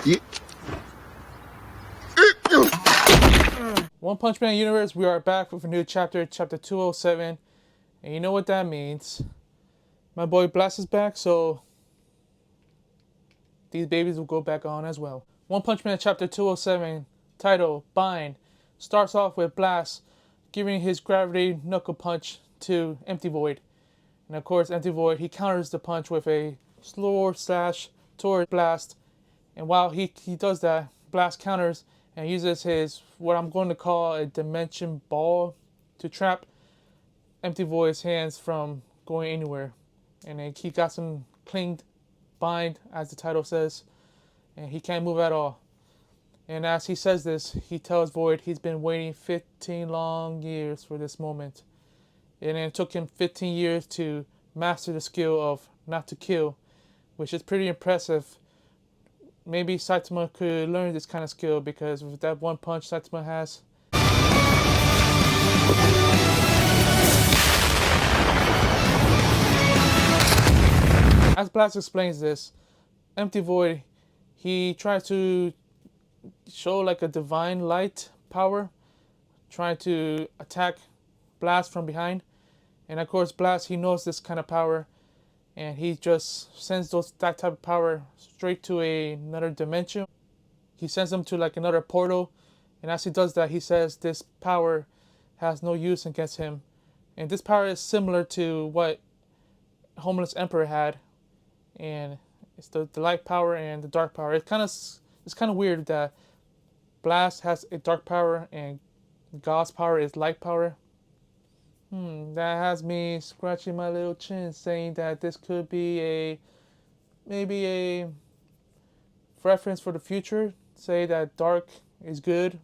Yeah. One Punch Man universe, we are back with a new chapter, chapter 207. And you know what that means. My boy Blast is back, so these babies will go back on as well. One Punch Man chapter 207, title, Bind, starts off with Blast giving his gravity knuckle punch to Empty Void. And of course, Empty Void, he counters the punch with a slow slash toward Blast. And while he does that, Blast counters and uses his, what I'm going to call a dimension ball to trap Empty Void's hands from going anywhere. And then he got some clinged bind, as the title says, and he can't move at all. And as he says this, he tells Void he's been waiting 15 long years for this moment. And it took him 15 years to master the skill of not to kill, which is pretty impressive. Maybe Saitama could learn this kind of skill, because with that one punch Saitama has, as Blast explains this, Empty Void, he tries to show like a divine light power, trying to attack Blast from behind. And of course, Blast, he knows this kind of power, and he just sends that type of power straight to another dimension. He sends them to like another portal, and as he does that, he says this power has no use against him. And this power is similar to what Homeless Emperor had, and it's the light power and the dark power. It's kind of weird that Blast has a dark power and God's power is light power. That has me scratching my little chin, saying that this could be maybe a reference for the future. Say that dark is good,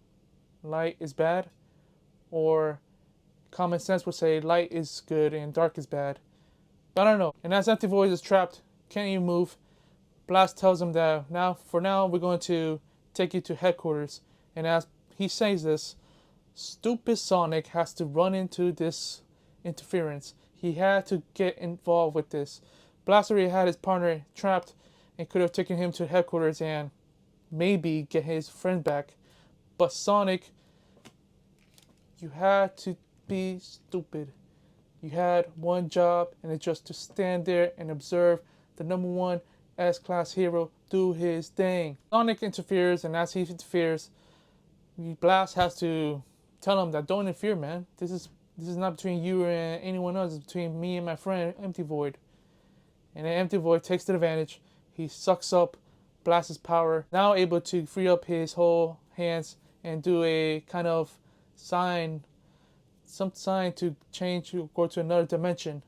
light is bad, or common sense would say light is good and dark is bad. But I don't know. And as Empty Void is trapped, can't even move, Blast tells him that for now, we're going to take you to headquarters. And as he says this, stupid Sonic has to run into this interference. He had to get involved with this. Blast already had his partner trapped and could have taken him to headquarters and maybe get his friend back. But Sonic, you had to be stupid. You had one job, and it's just to stand there and observe the number one S-class hero do his thing. Sonic interferes, and as he interferes, Blast has to tell him that don't interfere, man. This is not between you and anyone else. It's between me and my friend Empty Void. And then Empty Void takes the advantage. He sucks up Blast's power, now able to free up his whole hands and do a kind of sign, some sign to change, to go to another dimension.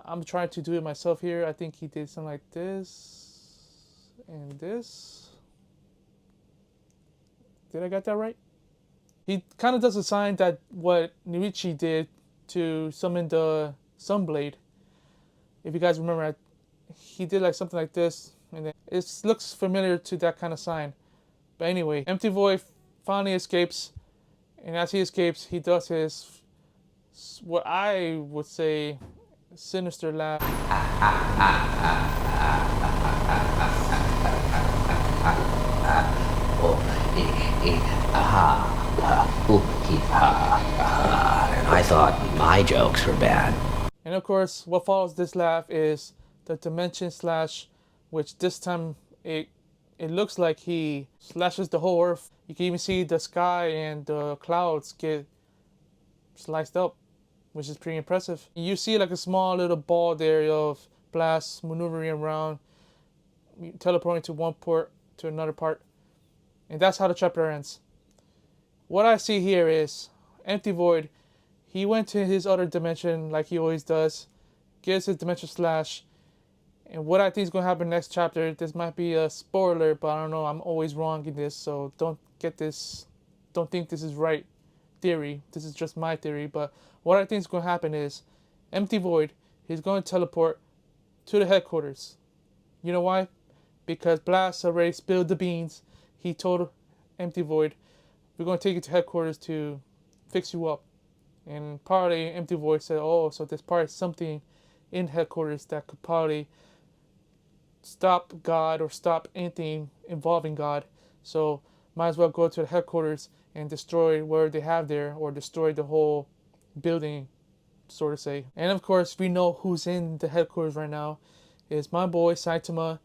I'm trying to do it myself here. I think he did something like this and this. Did I get that right? He kind of does a sign that what Niichi did to summon the Sunblade. If you guys remember, he did like something like this, and then it looks familiar to that kind of sign. But anyway, Empty Void finally escapes, and as he escapes, he does his, what I would say, sinister laugh. I thought my jokes were bad. And of course, what follows this laugh is the dimension slash, which this time it looks like he slashes the whole earth. You can even see the sky and the clouds get sliced up, which is pretty impressive. You see like a small little ball there of Blast maneuvering around, teleporting to one port to another part. And that's how the chapter ends. What I see here is Empty Void. He went to his other dimension like he always does, gets his dimension slash, and what I think is going to happen next chapter, this might be a spoiler, but I don't know, I'm always wrong in this, so don't think this is right theory. This is just my theory, but what I think is going to happen is Empty Void, he's going to teleport to the headquarters. You know why? Because Blast already spilled the beans. He told Empty Void, we're going to take you to headquarters to fix you up. And probably Empty Void said, oh, so there's probably something in headquarters that could probably stop God or stop anything involving God. So might as well go to the headquarters and destroy where they have there, or destroy the whole building, sort of say. And of course, we know who's in the headquarters right now. Is my boy Saitama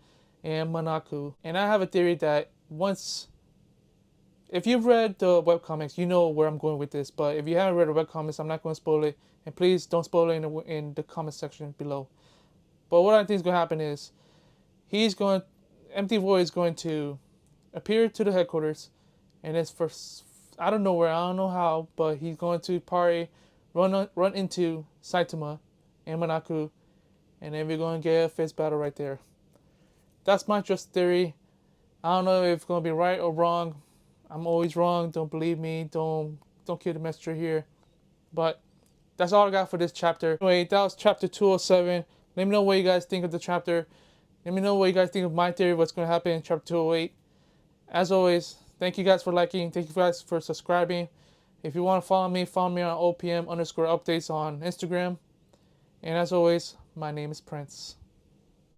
and Manaku. And I have a theory that once, if you've read the webcomics, you know where I'm going with this. But if you haven't read the webcomics, I'm not going to spoil it. And please don't spoil it in the comment section below. But what I think is going to happen is Empty Void is going to appear to the headquarters, and it's for, I don't know where, I don't know how, but he's going to run into Saitama and Manaku, and then we're going to get a fist battle right there. That's my just theory. I don't know if it's going to be right or wrong. I'm always wrong. Don't believe me. Don't kill the messenger here. But that's all I got for this chapter. Anyway, that was chapter 207. Let me know what you guys think of the chapter. Let me know what you guys think of my theory, what's going to happen in chapter 208. As always, thank you guys for liking. Thank you guys for subscribing. If you want to follow me on OPM_updates on Instagram. And as always, my name is Prince.